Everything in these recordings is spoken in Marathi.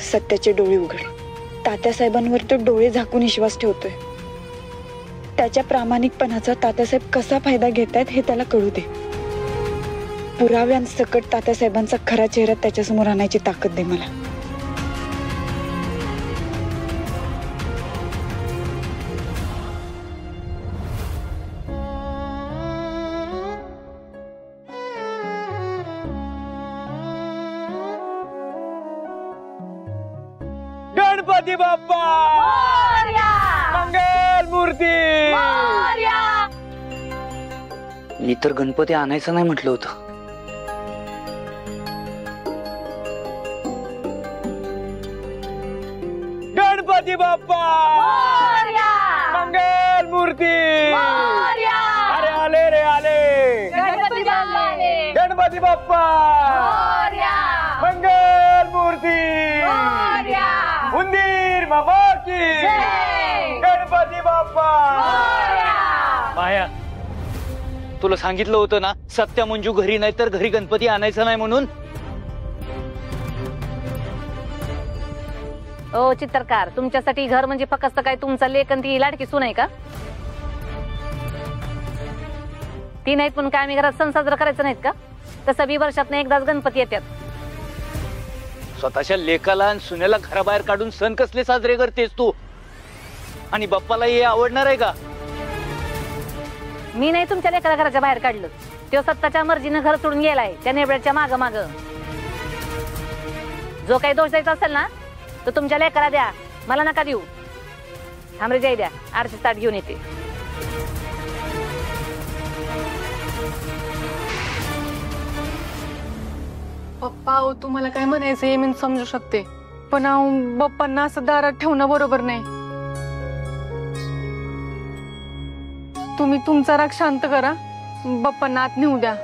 सत्याचे डोळे उघड. तात्यासाहेबांवर तो डोळे झाकून विश्वास ठेवतोय. त्याच्या प्रामाणिकपणाचा तात्यासाहेब कसा फायदा घेतायत हे त्याला कळू दे. पुराव्यांसकट तात्यासाहेबांचा खरा चेहरा त्याच्यासमोर आणायची ताकद दे मला. गणपती बाप्पा मंगल मूर्ती. मी तर गणपती आणायचं नाही म्हटलं होतं. गणपती बाप्पा मंगल मूर्ती. अरे आले रे आले गणपती बाप्पा मंगल मूर्ती. उंदीर मामा की गणपती बाप्पा. माया, तुला सांगितलं होतं ना सत्या मंजू घरी नाही तर घरी गणपती आणायचं नाही म्हणून. ओ चित्रकार, तुमच्यासाठी घर म्हणजे फक्त काय तुमचा लेक आणि ती लाडकी सून आहे का? ती नाहीत पण काय आम्ही घरात सण साजरा करायचं नाहीत का? तसं 20 वर्षात एकदाच गणपती येतात. स्वतःच्या लेकाला आणि सुनेला घराबाहेर काढून सण कसले साजरे करतेस तू? आणि बाप्पाला हे आवडणार आहे का? मी नाही तुमच्या लेकाला घराच्या बाहेर काढलं. तो सत्ताच्या मर्जीनं घर सोडून गेलाय त्या नेबड्याच्या माग माग. जो काही दोष द्यायचा असेल ना तो तुमच्या लेकाला द्या, मला नका देऊ. थांबरे जाई द्या, आरती ताट घेऊन येते. पप्पा तुम्हाला काय म्हणायचं हे मी समजू शकते, पण बाप्पांना असं दारात ठेवणं बरोबर नाही. तुम्ही तुमचा राग शांत करा, बाप्पांना आत नेऊ द्या.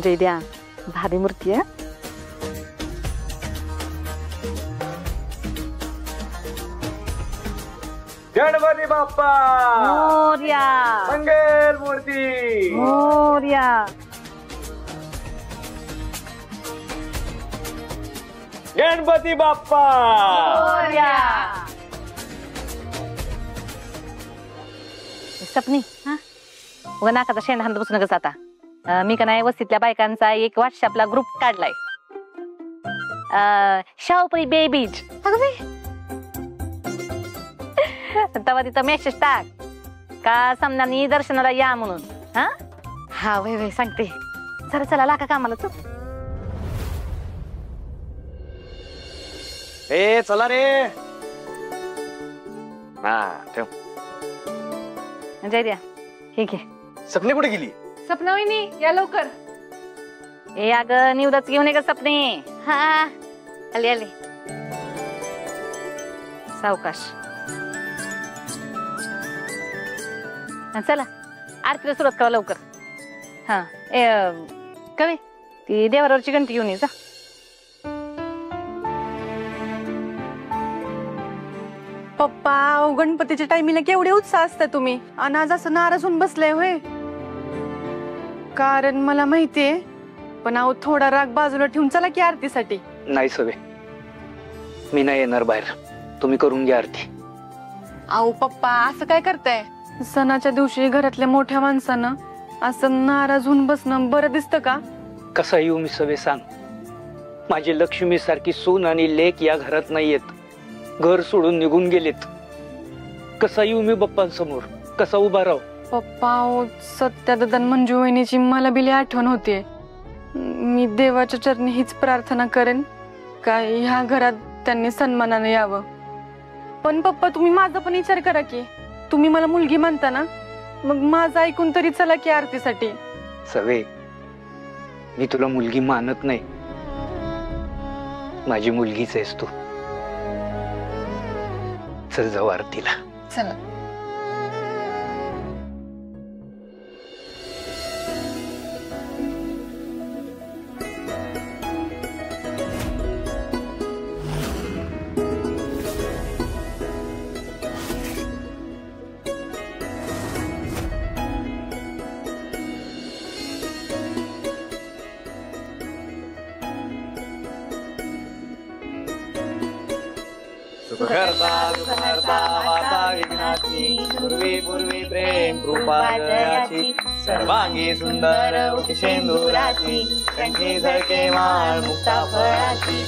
जय द्या, भारी मूर्ती आहे. गणपती बाप्पा मोरया मंगल मूर्ती. मोरया. गणपती बाप्पा मोरया. सपनी हा व नाकाचा शेंडा हात बसून कसं आता. मी का नाही वस्तीतल्या बायकांचा एक व्हॉट्सअपला ग्रुप काढलाय. शाहूपुरी बेबीज तेव्हा तिथं मेसेज टाक का समजानी दर्शनाला या म्हणून. हा हा वय वय सांगते. चला चला लाका कामाला तू. ए चला रे. हा ठेव. जय द्या, ठीक आहे. सपने कुठे गेली? सपना वहिनी या लवकर. ए अगं निवदाच घेऊन ये ग सपने. हा आली आली. सावकाश. चला आरतीला सुरुवात करा लवकर. हा कमी ती देवावरची घंटी घेऊन ये जा. पप्पा गणपतीच्या टायमिंगला केवढे उत्साह असता तुम्ही, आणि आज असं नाराज होऊन बसलाय होय? कारण मला माहितीये, पण थोडा राग बाजूला ठेवून चला की आरतीसाठी. नाही सवे, मी नाही येणार बाहेर. तुम्ही करून घ्या आरती. अहो पप्पा असं काय करताय? सणाच्या दिवशी घरातल्या मोठ्या माणसानं असं नाराज होऊन बसणं बरं दिसतं का? कसा येऊ मी सवे सांग? माझी लक्ष्मी सारखी सून आणि लेक या घरात नाहीयेत. घर सोडून निघून गेलेत. कसा येऊ मी बाप्पांसमोर? कसा उभा राहू? पप्पा सत्या दादा मंजू वहिनीची मला बिली आठवण होतीये. मी देवाच्या चरणी हीच प्रार्थना करेन का ह्या घरात त्यांनी सन्मानाने यावं. पण पप्पा तुम्ही माझा पण विचार करा की, तुम्ही मला मुलगी मानता ना, मग माझं ऐकून तरी चला की आरतीसाठी. सवे, मी तुला मुलगी मानत नाही, माझी मुलगीच आहेस तू. चल जाऊ आरतीला. चला. सुखकर्ता सुखहर्ता माता विघ्नाची, पूर्वी पूर्वी प्रेम कृपा जयाची, सर्वांगी सुंदर उठी शेंदुराची, कंठी झळके माळ मुक्ता फळाची.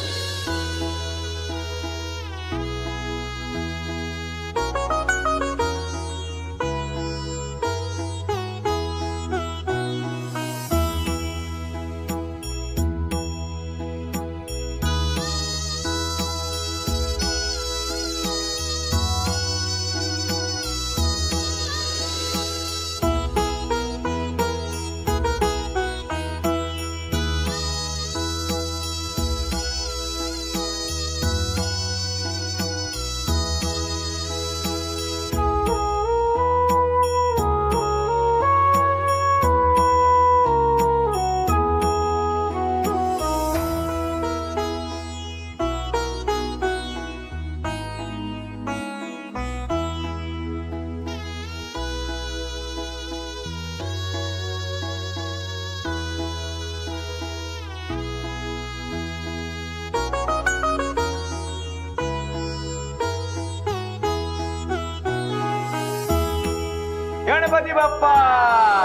गणपती बाप्पा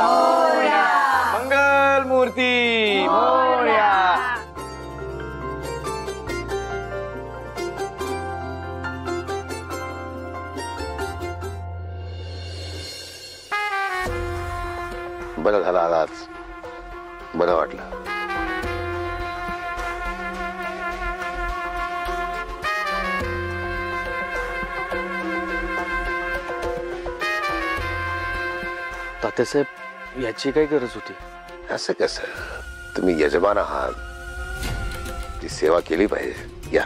मोरया, मंगल मूर्ती मोरया. बरं झालं आलाच, बरं वाटलं. तात्यासाहेब, याची काय गरज होती? असं कसं, तुम्ही यजमान आहात, ती सेवा केली पाहिजे. या,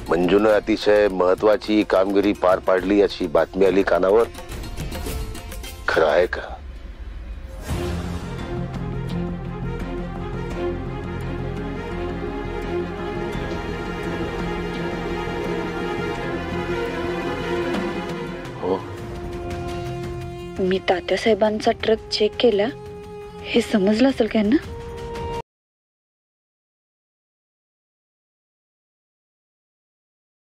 मंजूनं अतिशय महत्वाची कामगिरी पार पाडली याची बातमी आली कानावर. खरं आहे का? हो. मी तात्यासाहेबांचा ट्रक चेक केला हे समजलं असेल का यांना?